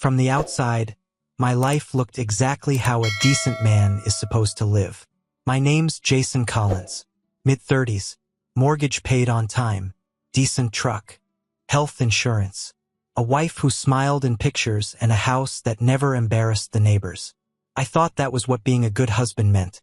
From the outside, my life looked exactly how a decent man is supposed to live. My name's Jason Collins. Mid-30s. Mortgage paid on time. Decent truck. Health insurance. A wife who smiled in pictures and a house that never embarrassed the neighbors. I thought that was what being a good husband meant.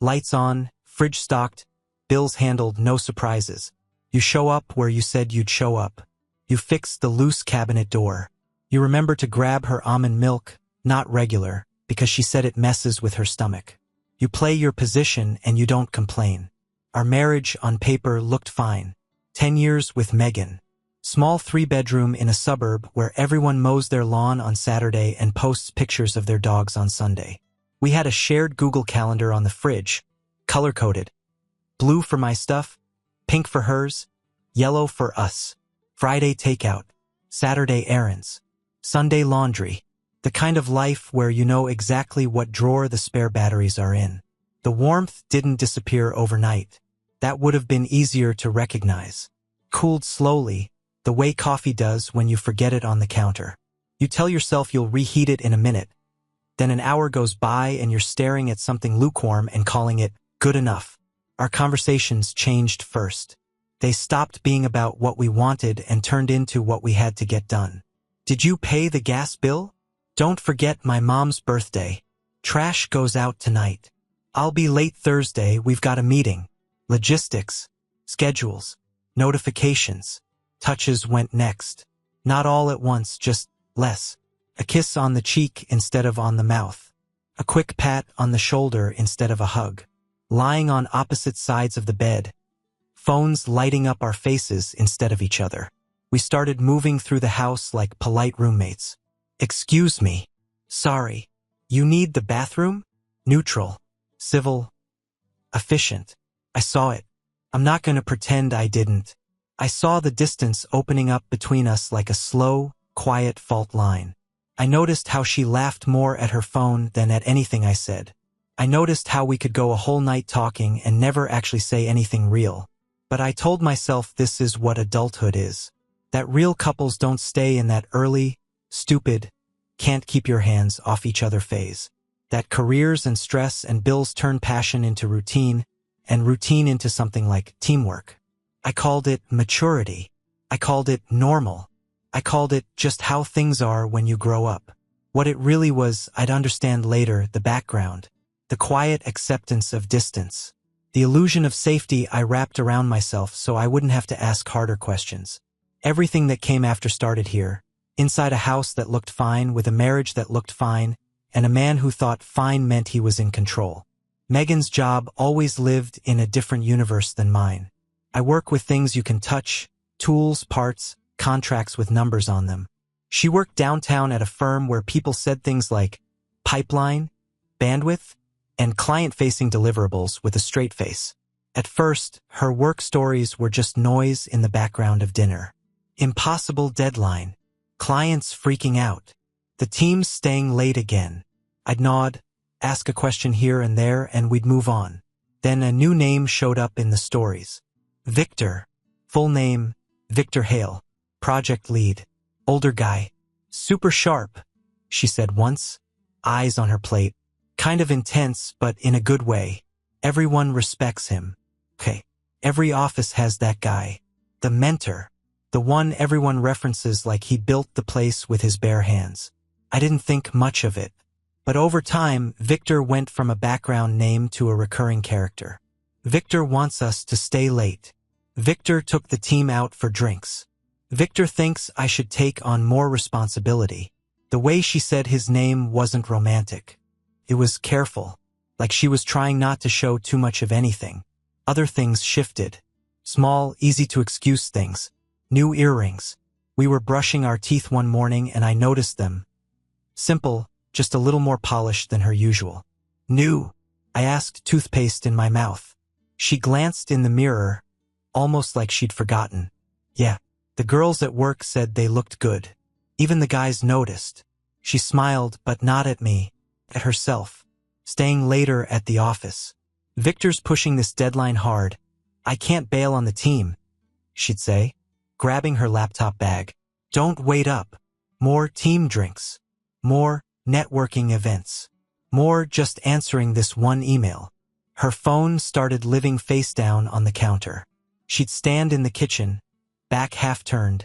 Lights on, fridge stocked, bills handled, no surprises. You show up where you said you'd show up. You fix the loose cabinet door. You remember to grab her almond milk, not regular, because she said it messes with her stomach. You play your position and you don't complain. Our marriage on paper looked fine. 10 years with Megan. Small 3-bedroom in a suburb where everyone mows their lawn on Saturday and posts pictures of their dogs on Sunday. We had a shared Google Calendar on the fridge, color-coded. Blue for my stuff, pink for hers, yellow for us. Friday takeout, Saturday errands, Sunday laundry. The kind of life where you know exactly what drawer the spare batteries are in. The warmth didn't disappear overnight. That would have been easier to recognize. Cooled slowly, the way coffee does when you forget it on the counter. You tell yourself you'll reheat it in a minute. Then an hour goes by and you're staring at something lukewarm and calling it good enough. Our conversations changed first. They stopped being about what we wanted and turned into what we had to get done. Did you pay the gas bill? Don't forget my mom's birthday. Trash goes out tonight. I'll be late Thursday, we've got a meeting. Logistics, schedules, notifications. Touches went next. Not all at once, just less. A kiss on the cheek instead of on the mouth. A quick pat on the shoulder instead of a hug. Lying on opposite sides of the bed. Phones lighting up our faces instead of each other. We started moving through the house like polite roommates. Excuse me. Sorry. You need the bathroom? Neutral. Civil. Efficient. I saw it. I'm not going to pretend I didn't. I saw the distance opening up between us like a slow, quiet fault line. I noticed how she laughed more at her phone than at anything I said. I noticed how we could go a whole night talking and never actually say anything real. But I told myself this is what adulthood is. That real couples don't stay in that early, stupid, can't keep your hands off each other phase. That careers and stress and bills turn passion into routine, and routine into something like teamwork. I called it maturity. I called it normal. I called it just how things are when you grow up. What it really was, I'd understand later, the background. The quiet acceptance of distance. The illusion of safety I wrapped around myself so I wouldn't have to ask harder questions. Everything that came after started here. Inside a house that looked fine, with a marriage that looked fine, and a man who thought fine meant he was in control. Megan's job always lived in a different universe than mine. I work with things you can touch, tools, parts, contracts with numbers on them. She worked downtown at a firm where people said things like pipeline, bandwidth, and client-facing deliverables with a straight face. At first, her work stories were just noise in the background of dinner. Impossible deadline. Clients freaking out. The team staying late again. I'd nod, ask a question here and there, and we'd move on. Then a new name showed up in the stories. Victor. Full name, Victor Hale. Project lead. Older guy. Super sharp, she said once. Eyes on her plate. Kind of intense, but in a good way. Everyone respects him. Okay. Every office has that guy. The mentor. The one everyone references like he built the place with his bare hands. I didn't think much of it. But over time, Victor went from a background name to a recurring character. Victor wants us to stay late. Victor took the team out for drinks. Victor thinks I should take on more responsibility. The way she said his name wasn't romantic. It was careful, like she was trying not to show too much of anything. Other things shifted. Small, easy-to-excuse things. New earrings. We were brushing our teeth one morning and I noticed them. Simple, just a little more polished than her usual. New. I asked, toothpaste in my mouth. She glanced in the mirror, almost like she'd forgotten. Yeah, the girls at work said they looked good. Even the guys noticed. She smiled, but not at me, at herself. Staying later at the office. Victor's pushing this deadline hard. I can't bail on the team, she'd say, grabbing her laptop bag. Don't wait up. More team drinks. More networking events. More just answering this one email. Her phone started living face down on the counter. She'd stand in the kitchen, back half turned,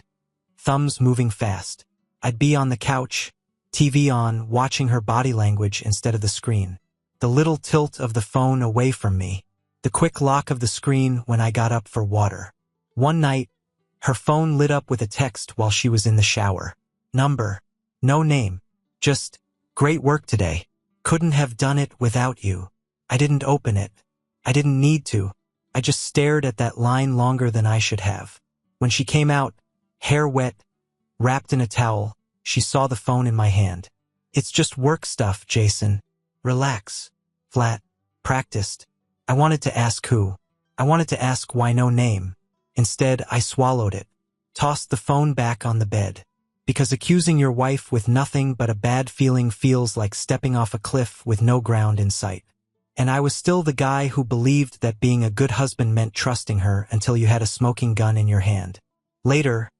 thumbs moving fast. I'd be on the couch, TV on, watching her body language instead of the screen. The little tilt of the phone away from me. The quick lock of the screen when I got up for water. One night, her phone lit up with a text while she was in the shower. Number. No name. Just, great work today. Couldn't have done it without you. I didn't open it. I didn't need to. I just stared at that line longer than I should have. When she came out, hair wet, wrapped in a towel, she saw the phone in my hand. It's just work stuff, Jason. Relax. Flat. Practiced. I wanted to ask who. I wanted to ask why no name. Instead, I swallowed it. Tossed the phone back on the bed. Because accusing your wife with nothing but a bad feeling feels like stepping off a cliff with no ground in sight. And I was still the guy who believed that being a good husband meant trusting her until you had a smoking gun in your hand. Later,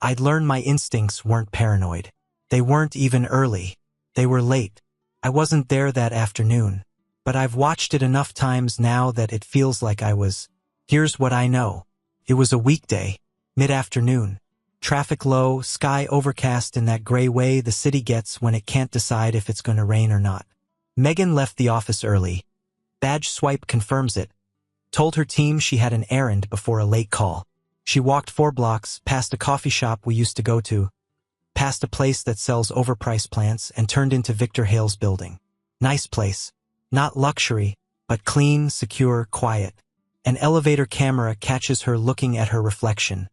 I'd learned my instincts weren't paranoid. They weren't even early. They were late. I wasn't there that afternoon. But I've watched it enough times now that it feels like I was. Here's what I know. It was a weekday, mid-afternoon. Traffic low, sky overcast in that gray way the city gets when it can't decide if it's going to rain or not. Megan left the office early. Badge swipe confirms it. Told her team she had an errand before a late call. She walked 4 blocks, past a coffee shop we used to go to, past a place that sells overpriced plants, and turned into Victor Hale's building. Nice place. Not luxury, but clean, secure, quiet. An elevator camera catches her looking at her reflection,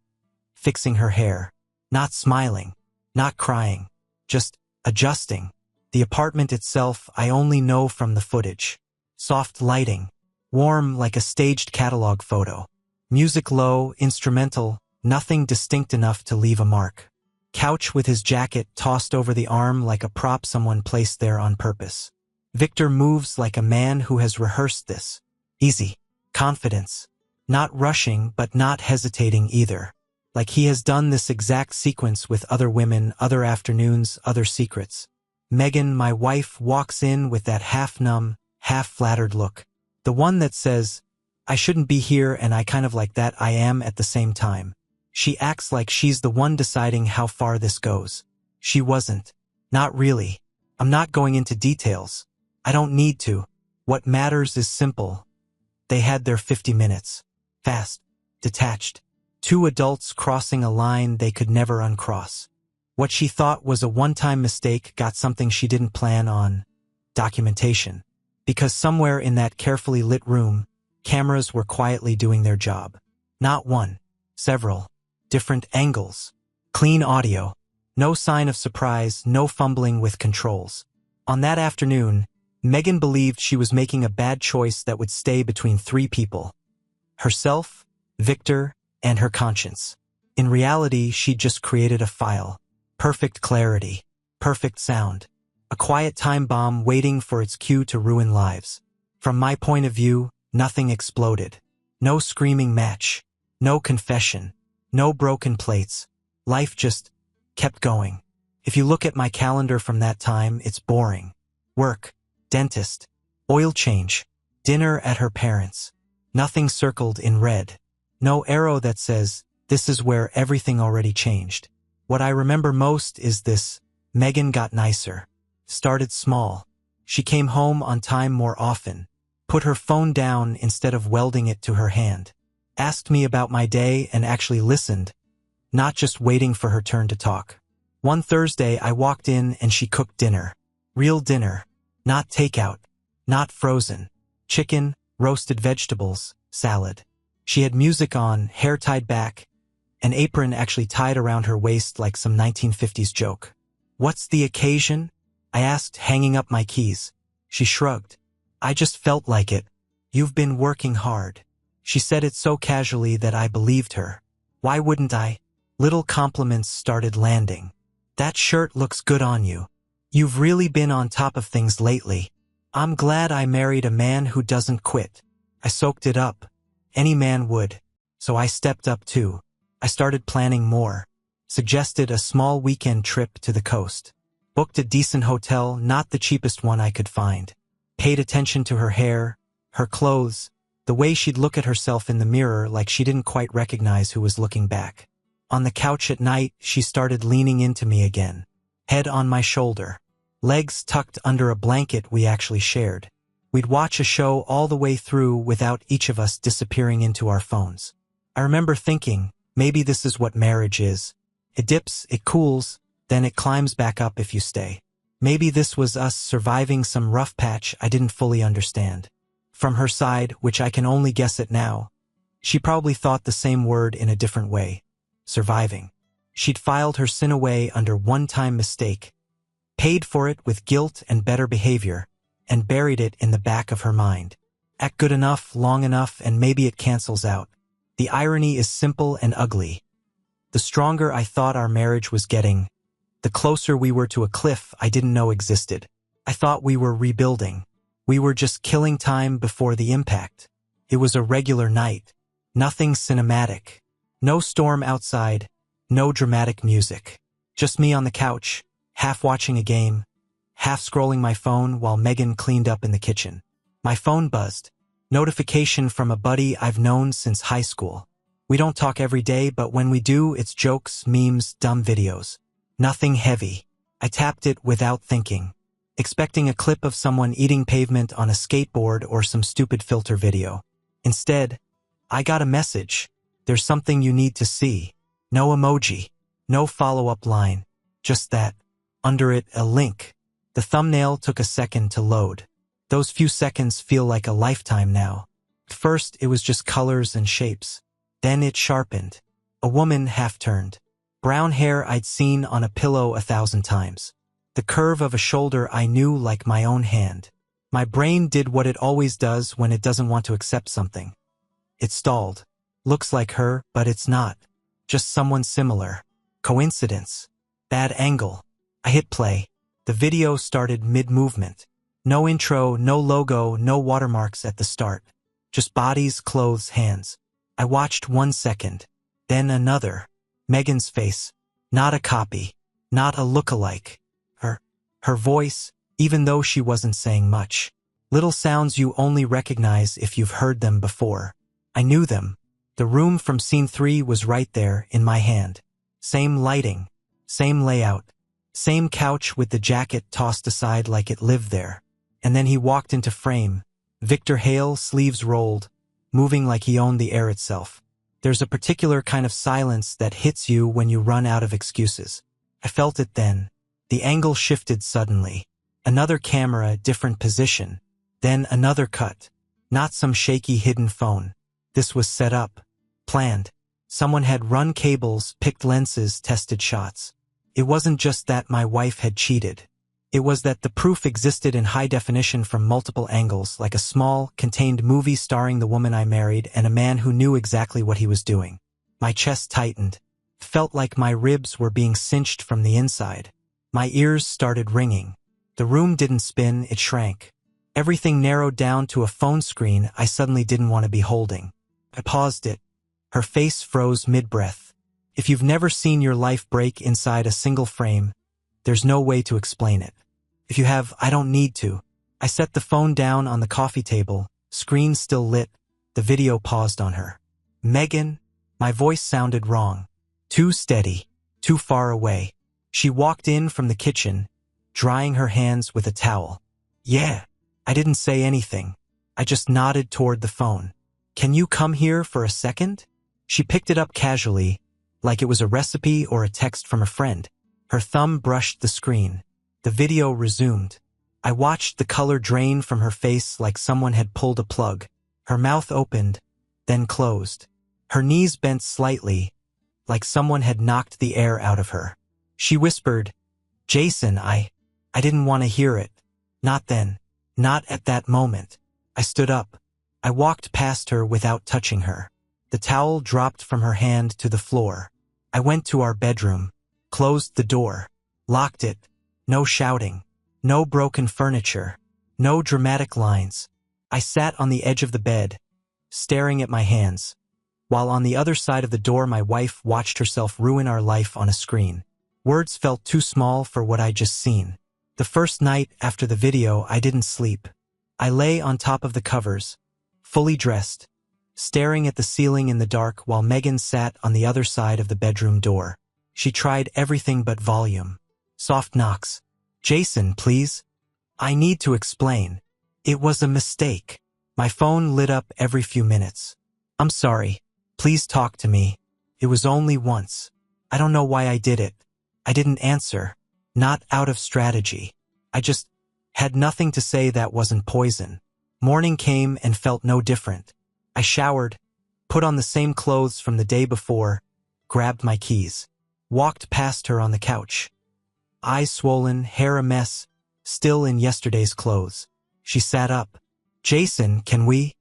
fixing her hair. Not smiling, not crying, just adjusting. The apartment itself I only know from the footage. Soft lighting, warm like a staged catalog photo. Music low, instrumental, nothing distinct enough to leave a mark. Couch with his jacket tossed over the arm like a prop someone placed there on purpose. Victor moves like a man who has rehearsed this. Easy. Confidence. Not rushing, but not hesitating either. Like he has done this exact sequence with other women, other afternoons, other secrets. Megan, my wife, walks in with that half-numb, half-flattered look. The one that says, I shouldn't be here and I kind of like that I am at the same time. She acts like she's the one deciding how far this goes. She wasn't. Not really. I'm not going into details. I don't need to. What matters is simple. They had their 50 minutes. Fast. Detached. 2 adults crossing a line they could never uncross. What she thought was a one-time mistake got something she didn't plan on. Documentation. Because somewhere in that carefully lit room, cameras were quietly doing their job. Not one. Several. Different angles. Clean audio. No sign of surprise, no fumbling with controls. On that afternoon, Megan believed she was making a bad choice that would stay between 3 people. Herself, Victor, and her conscience. In reality, she'd just created a file. Perfect clarity. Perfect sound. A quiet time bomb waiting for its cue to ruin lives. From my point of view, nothing exploded. No screaming match. No confession. No broken plates. Life just kept going. If you look at my calendar from that time, it's boring. Work. Dentist. Oil change. Dinner at her parents'. Nothing circled in red. No arrow that says, this is where everything already changed. What I remember most is this. Megan got nicer. Started small. She came home on time more often. Put her phone down instead of welding it to her hand. Asked me about my day and actually listened, not just waiting for her turn to talk. One Thursday I walked in and she cooked dinner. Real dinner. Not takeout. Not frozen. Chicken, roasted vegetables, salad. She had music on, hair tied back, an apron actually tied around her waist like some 1950s joke. What's the occasion? I asked, hanging up my keys. She shrugged. I just felt like it. You've been working hard. She said it so casually that I believed her. Why wouldn't I? Little compliments started landing. That shirt looks good on you. You've really been on top of things lately. I'm glad I married a man who doesn't quit. I soaked it up. Any man would. So I stepped up too. I started planning more. Suggested a small weekend trip to the coast. Booked a decent hotel, not the cheapest one I could find. Paid attention to her hair, her clothes, the way she'd look at herself in the mirror like she didn't quite recognize who was looking back. On the couch at night, she started leaning into me again. Head on my shoulder. Legs tucked under a blanket we actually shared. We'd watch a show all the way through without each of us disappearing into our phones. I remember thinking, maybe this is what marriage is. It dips, it cools, then it climbs back up if you stay. Maybe this was us surviving some rough patch I didn't fully understand. From her side, which I can only guess at now, she probably thought the same word in a different way. Surviving. She'd filed her sin away under one-time mistake, paid for it with guilt and better behavior, and buried it in the back of her mind. Act good enough, long enough, and maybe it cancels out. The irony is simple and ugly. The stronger I thought our marriage was getting, the closer we were to a cliff I didn't know existed. I thought we were rebuilding. We were just killing time before the impact. It was a regular night. Nothing cinematic. No storm outside. No dramatic music. Just me on the couch, half watching a game, half scrolling my phone while Megan cleaned up in the kitchen. My phone buzzed. Notification from a buddy I've known since high school. We don't talk every day, but when we do, it's jokes, memes, dumb videos. Nothing heavy. I tapped it without thinking, expecting a clip of someone eating pavement on a skateboard or some stupid filter video. Instead, I got a message. There's something you need to see. No emoji. No follow-up line. Just that. Under it, a link. The thumbnail took a second to load. Those few seconds feel like a lifetime now. First, it was just colors and shapes. Then it sharpened. A woman half-turned. Brown hair I'd seen on a pillow 1,000 times. The curve of a shoulder I knew like my own hand. My brain did what it always does when it doesn't want to accept something. It stalled. Looks like her, but it's not. Just someone similar. Coincidence. Bad angle. I hit play. The video started mid-movement. No intro, no logo, no watermarks at the start. Just bodies, clothes, hands. I watched 1 second. Then another. Megan's face. Not a copy. Not a look-alike. Her voice, even though she wasn't saying much. Little sounds you only recognize if you've heard them before. I knew them. The room from scene 3 was right there in my hand. Same lighting. Same layout. Same couch with the jacket tossed aside like it lived there. And then he walked into frame. Victor Hale, sleeves rolled, moving like he owned the air itself. There's a particular kind of silence that hits you when you run out of excuses. I felt it then. The angle shifted suddenly. Another camera, different position. Then another cut. Not some shaky hidden phone. This was set up. Planned. Someone had run cables, picked lenses, tested shots. It wasn't just that my wife had cheated. It was that the proof existed in high definition from multiple angles, like a small, contained movie starring the woman I married and a man who knew exactly what he was doing. My chest tightened. Felt like my ribs were being cinched from the inside. My ears started ringing. The room didn't spin, it shrank. Everything narrowed down to a phone screen I suddenly didn't want to be holding. I paused it. Her face froze mid-breath. If you've never seen your life break inside a single frame, there's no way to explain it. If you have, I don't need to. I set the phone down on the coffee table, screen still lit. The video paused on her. Megan? My voice sounded wrong. Too steady. Too far away. She walked in from the kitchen, drying her hands with a towel. Yeah. I didn't say anything. I just nodded toward the phone. Can you come here for a second? She picked it up casually, like it was a recipe or a text from a friend. Her thumb brushed the screen. The video resumed. I watched the color drain from her face like someone had pulled a plug. Her mouth opened, then closed. Her knees bent slightly, like someone had knocked the air out of her. She whispered, Jason, I didn't want to hear it. Not then. Not at that moment. I stood up. I walked past her without touching her. The towel dropped from her hand to the floor. I went to our bedroom, closed the door, locked it. No shouting. No broken furniture. No dramatic lines. I sat on the edge of the bed, staring at my hands, while on the other side of the door my wife watched herself ruin our life on a screen. Words felt too small for what I'd just seen. The first night after the video, I didn't sleep. I lay on top of the covers, fully dressed, staring at the ceiling in the dark while Megan sat on the other side of the bedroom door. She tried everything but volume. Soft knocks. "Jason, please. I need to explain. It was a mistake." My phone lit up every few minutes. "I'm sorry. Please talk to me. It was only once. I don't know why I did it." I didn't answer. Not out of strategy. I just had nothing to say that wasn't poison. Morning came and felt no different. I showered, put on the same clothes from the day before, grabbed my keys, walked past her on the couch. Eyes swollen, hair a mess, still in yesterday's clothes. She sat up. "Jason, can we?"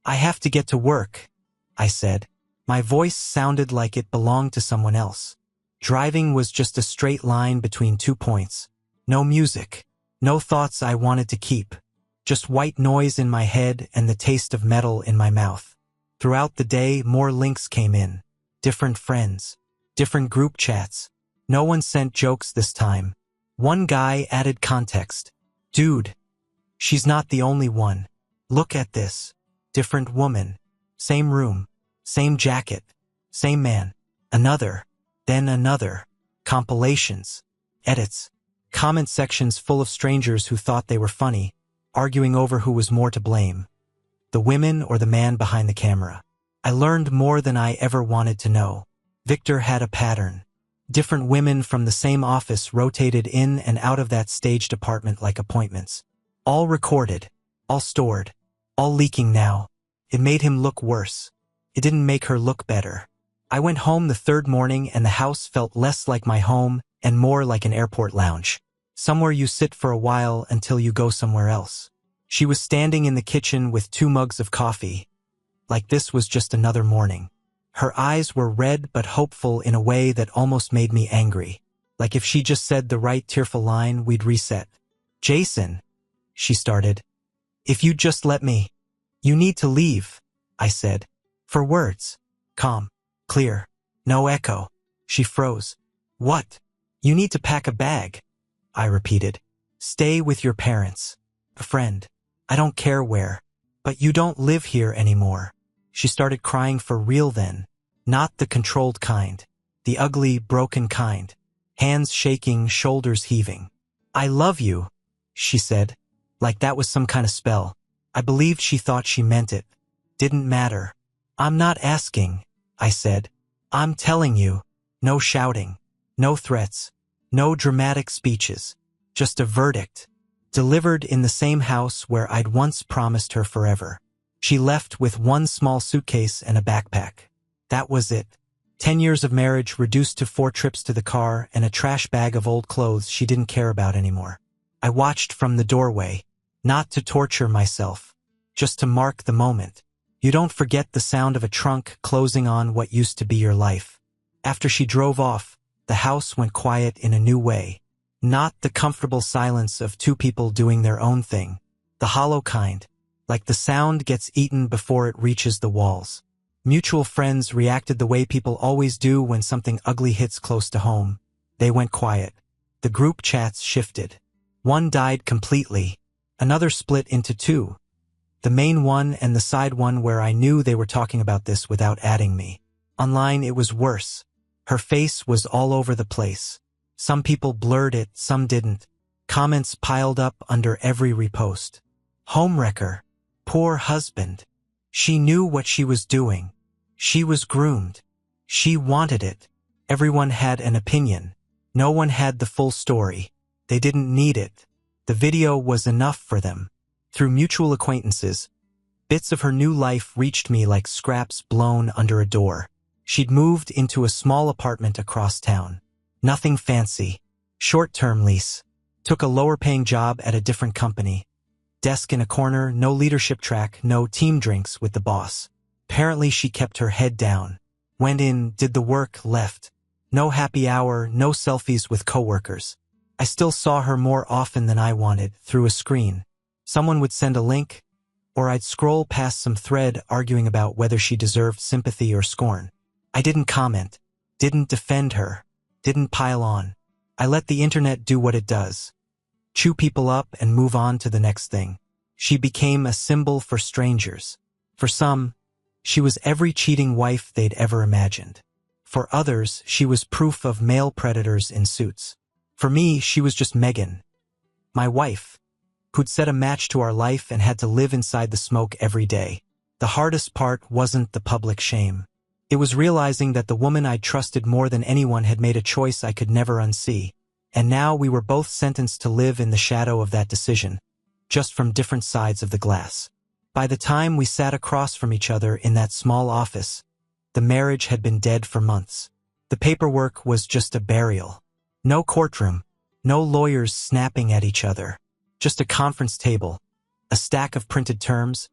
"I have to get to work," I said. My voice sounded like it belonged to someone else. Driving was just a straight line between 2 points. No music. No thoughts I wanted to keep. Just white noise in my head and the taste of metal in my mouth. Throughout the day, more links came in. Different friends. Different group chats. No one sent jokes this time. One guy added context. "Dude, she's not the only one. Look at this. Different woman. Same room. Same jacket. Same man. Another. Then another. Compilations. Edits. Comment sections full of strangers who thought they were funny, arguing over who was more to blame. The women or the man behind the camera. I learned more than I ever wanted to know. Victor had a pattern. Different women from the same office rotated in and out of that staged apartment like appointments. All recorded. All stored. All leaking now. It made him look worse. It didn't make her look better. I went home the third morning and the house felt less like my home and more like an airport lounge. Somewhere you sit for a while until you go somewhere else. She was standing in the kitchen with 2 mugs of coffee. Like this was just another morning. Her eyes were red but hopeful in a way that almost made me angry. Like if she just said the right tearful line, we'd reset. "Jason," she started. "If you'd just let me." "You need to leave," I said. For words. Calm. Clear. No echo. She froze. "What?" "You need to pack a bag," I repeated. "Stay with your parents. A friend. I don't care where. But you don't live here anymore." She started crying for real then. Not the controlled kind. The ugly, broken kind. Hands shaking, shoulders heaving. "I love you," she said. Like that was some kind of spell. I believed she thought she meant it. Didn't matter. "I'm not asking," I said. "I'm telling you." No shouting. No threats. No dramatic speeches. Just a verdict. Delivered in the same house where I'd once promised her forever. She left with 1 small suitcase and a backpack. That was it. 10 years of marriage reduced to 4 trips to the car and a trash bag of old clothes she didn't care about anymore. I watched from the doorway. Not to torture myself. Just to mark the moment. You don't forget the sound of a trunk closing on what used to be your life. After she drove off, the house went quiet in a new way. Not the comfortable silence of 2 people doing their own thing. The hollow kind. Like the sound gets eaten before it reaches the walls. Mutual friends reacted the way people always do when something ugly hits close to home. They went quiet. The group chats shifted. One died completely. Another split into 2. The main one and the side one where I knew they were talking about this without adding me. Online it was worse. Her face was all over the place. Some people blurred it, some didn't. Comments piled up under every repost. "Homewrecker. Poor husband. She knew what she was doing. She was groomed. She wanted it." Everyone had an opinion. No one had the full story. They didn't need it. The video was enough for them. Through mutual acquaintances, bits of her new life reached me like scraps blown under a door. She'd moved into a small apartment across town. Nothing fancy. Short-term lease. Took a lower-paying job at a different company. Desk in a corner, no leadership track, no team drinks with the boss. Apparently she kept her head down. Went in, did the work, left. No happy hour, no selfies with coworkers. I still saw her more often than I wanted, through a screen. Someone would send a link, or I'd scroll past some thread arguing about whether she deserved sympathy or scorn. I didn't comment, didn't defend her, didn't pile on. I let the internet do what it does. Chew people up and move on to the next thing. She became a symbol for strangers. For some, she was every cheating wife they'd ever imagined. For others, she was proof of male predators in suits. For me, she was just Megan, my wife, who'd set a match to our life and had to live inside the smoke every day. The hardest part wasn't the public shame. It was realizing that the woman I trusted more than anyone had made a choice I could never unsee. And now we were both sentenced to live in the shadow of that decision, just from different sides of the glass. By the time we sat across from each other in that small office, the marriage had been dead for months. The paperwork was just a burial. No courtroom, no lawyers snapping at each other, just a conference table, a stack of printed terms,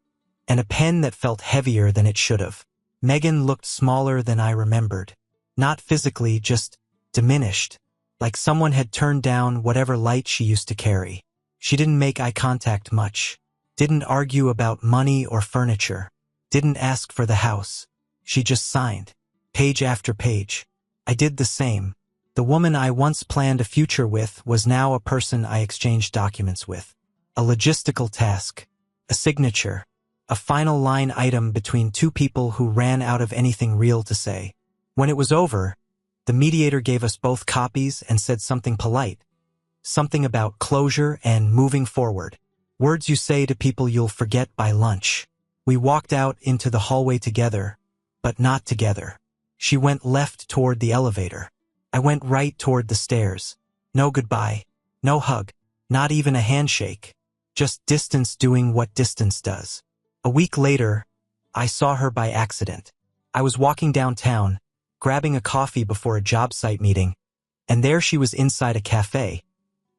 and a pen that felt heavier than it should have. Megan looked smaller than I remembered. Not physically, just diminished, like someone had turned down whatever light she used to carry. She didn't make eye contact much, didn't argue about money or furniture, didn't ask for the house. She just signed, page after page. I did the same. The woman I once planned a future with was now a person I exchanged documents with. A logistical task, a signature, a final line item between two people who ran out of anything real to say. When it was over, the mediator gave us both copies and said something polite, something about closure and moving forward. Words you say to people you'll forget by lunch. We walked out into the hallway together, but not together. She went left toward the elevator. I went right toward the stairs. No goodbye, no hug, not even a handshake. Just distance doing what distance does. A week later, I saw her by accident. I was walking downtown, grabbing a coffee before a job site meeting, and there she was inside a cafe,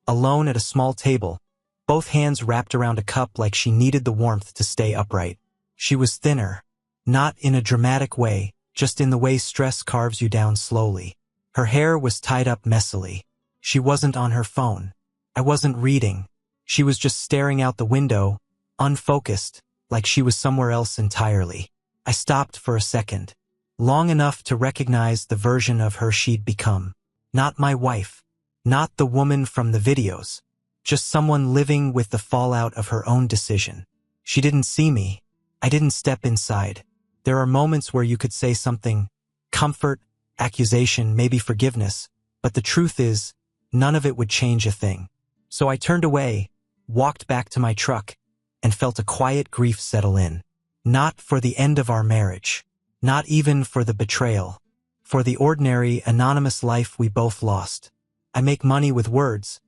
alone at a small table, both hands wrapped around a cup like she needed the warmth to stay upright. She was thinner, not in a dramatic way, just in the way stress carves you down slowly. Her hair was tied up messily. She wasn't on her phone. I wasn't reading. She was just staring out the window, unfocused, like she was somewhere else entirely. I stopped for a second, long enough to recognize the version of her she'd become. Not my wife, not the woman from the videos, just someone living with the fallout of her own decision. She didn't see me. I didn't step inside. There are moments where you could say something, comfort, accusation, maybe forgiveness, but the truth is, none of it would change a thing. So I turned away, walked back to my truck, and felt a quiet grief settle in. Not for the end of our marriage, not even for the betrayal, for the ordinary, anonymous life we both lost. I make money with words,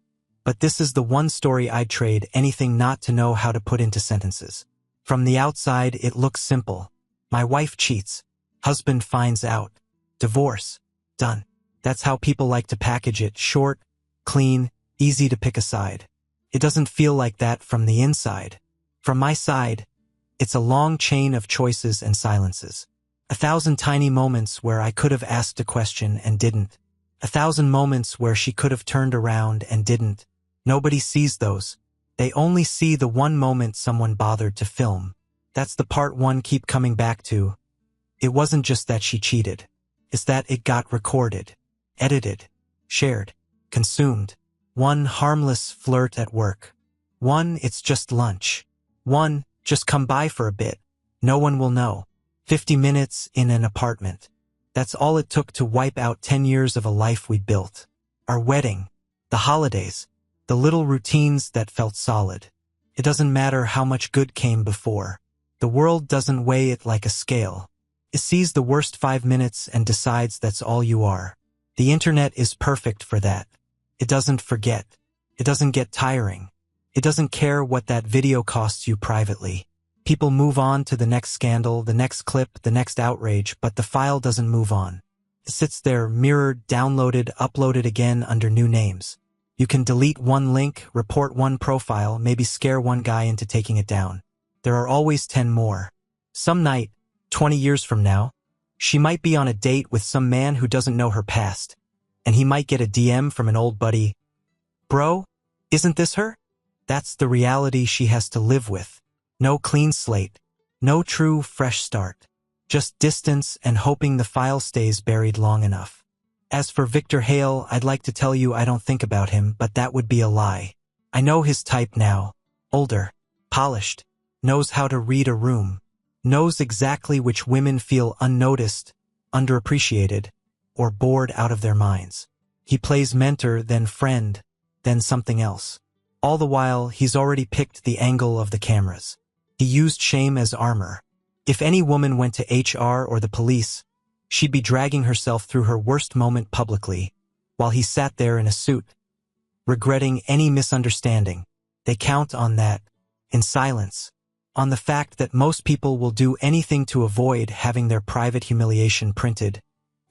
but this is the one story I'd trade anything not to know how to put into sentences. From the outside, it looks simple. My wife cheats, husband finds out, divorce, done. That's how people like to package it, short, clean, easy to pick a side. It doesn't feel like that from the inside. From my side, it's a long chain of choices and silences. 1,000 tiny moments where I could have asked a question and didn't. 1,000 moments where she could have turned around and didn't. Nobody sees those. They only see the one moment someone bothered to film. That's the part one keep coming back to. It wasn't just that she cheated. It's that it got recorded, edited, shared, consumed. One harmless flirt at work. One it's just lunch. One just come by for a bit. No one will know. 50 minutes in an apartment. That's all it took to wipe out 10 years of a life we built. Our wedding, the holidays, the little routines that felt solid. It doesn't matter how much good came before. The world doesn't weigh it like a scale. It sees the worst 5 minutes and decides that's all you are. The internet is perfect for that. It doesn't forget. It doesn't get tiring. It doesn't care what that video costs you privately. People move on to the next scandal, the next clip, the next outrage, but the file doesn't move on. It sits there, mirrored, downloaded, uploaded again under new names. You can delete one link, report one profile, maybe scare one guy into taking it down. There are always 10 more. Some night, 20 years from now, she might be on a date with some man who doesn't know her past, and he might get a DM from an old buddy. Bro, isn't this her? That's the reality she has to live with. No clean slate, no true fresh start. Just distance and hoping the file stays buried long enough. As for Victor Hale, I'd like to tell you I don't think about him, but that would be a lie. I know his type now. Older, polished, knows how to read a room, knows exactly which women feel unnoticed, underappreciated, or bored out of their minds. He plays mentor, then friend, then something else. All the while, he's already picked the angle of the cameras. He used shame as armor. If any woman went to HR or the police, she'd be dragging herself through her worst moment publicly, while he sat there in a suit, regretting any misunderstanding. They count on that, in silence, on the fact that most people will do anything to avoid having their private humiliation printed,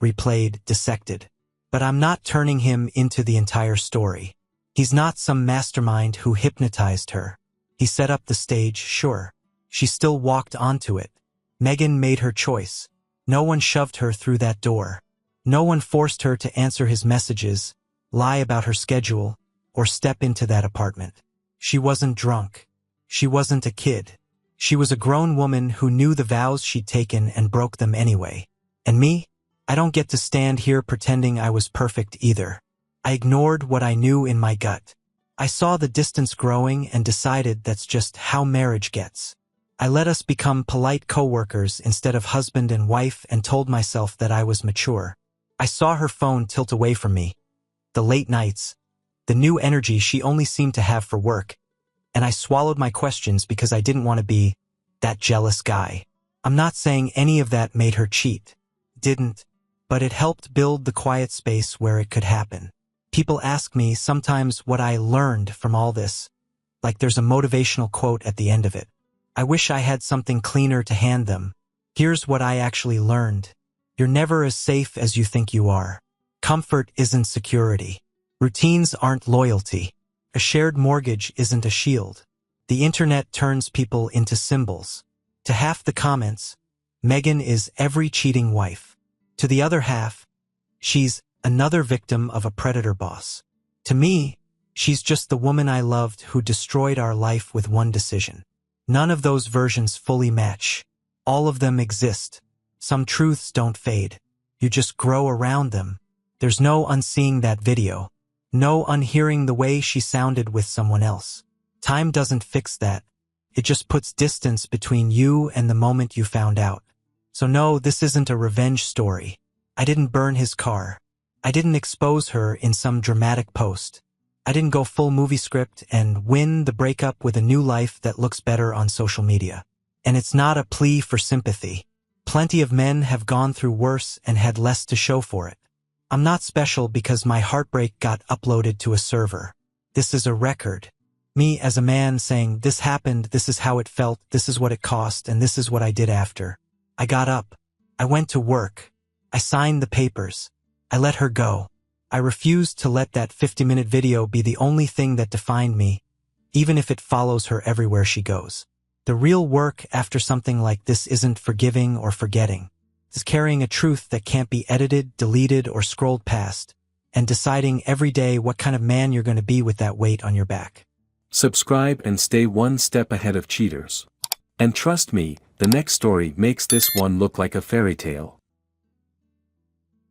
replayed, dissected. But I'm not turning him into the entire story. He's not some mastermind who hypnotized her. He set up the stage, sure. She still walked onto it. Megan made her choice. No one shoved her through that door. No one forced her to answer his messages, lie about her schedule, or step into that apartment. She wasn't drunk. She wasn't a kid. She was a grown woman who knew the vows she'd taken and broke them anyway. And me? I don't get to stand here pretending I was perfect either. I ignored what I knew in my gut. I saw the distance growing and decided that's just how marriage gets. I let us become polite coworkers instead of husband and wife and told myself that I was mature. I saw her phone tilt away from me. The late nights. The new energy she only seemed to have for work. And I swallowed my questions because I didn't want to be that jealous guy. I'm not saying any of that made her cheat. Didn't. But it helped build the quiet space where it could happen. People ask me sometimes what I learned from all this. Like there's a motivational quote at the end of it. I wish I had something cleaner to hand them. Here's what I actually learned. You're never as safe as you think you are. Comfort isn't security. Routines aren't loyalty. A shared mortgage isn't a shield. The internet turns people into symbols. To half the comments, Megan is every cheating wife. To the other half, she's another victim of a predator boss. To me, she's just the woman I loved who destroyed our life with one decision. None of those versions fully match. All of them exist. Some truths don't fade. You just grow around them. There's no unseeing that video. No unhearing the way she sounded with someone else. Time doesn't fix that. It just puts distance between you and the moment you found out. So no, this isn't a revenge story. I didn't burn his car. I didn't expose her in some dramatic post. I didn't go full movie script and win the breakup with a new life that looks better on social media. And it's not a plea for sympathy. Plenty of men have gone through worse and had less to show for it. I'm not special because my heartbreak got uploaded to a server. This is a record. Me as a man saying, this happened, this is how it felt, this is what it cost, and this is what I did after. I got up. I went to work. I signed the papers. I let her go. I refused to let that 50-minute video be the only thing that defined me, even if it follows her everywhere she goes. The real work after something like this isn't forgiving or forgetting. It's carrying a truth that can't be edited, deleted, or scrolled past, and deciding every day what kind of man you're going to be with that weight on your back. Subscribe and stay one step ahead of cheaters. And trust me, the next story makes this one look like a fairy tale.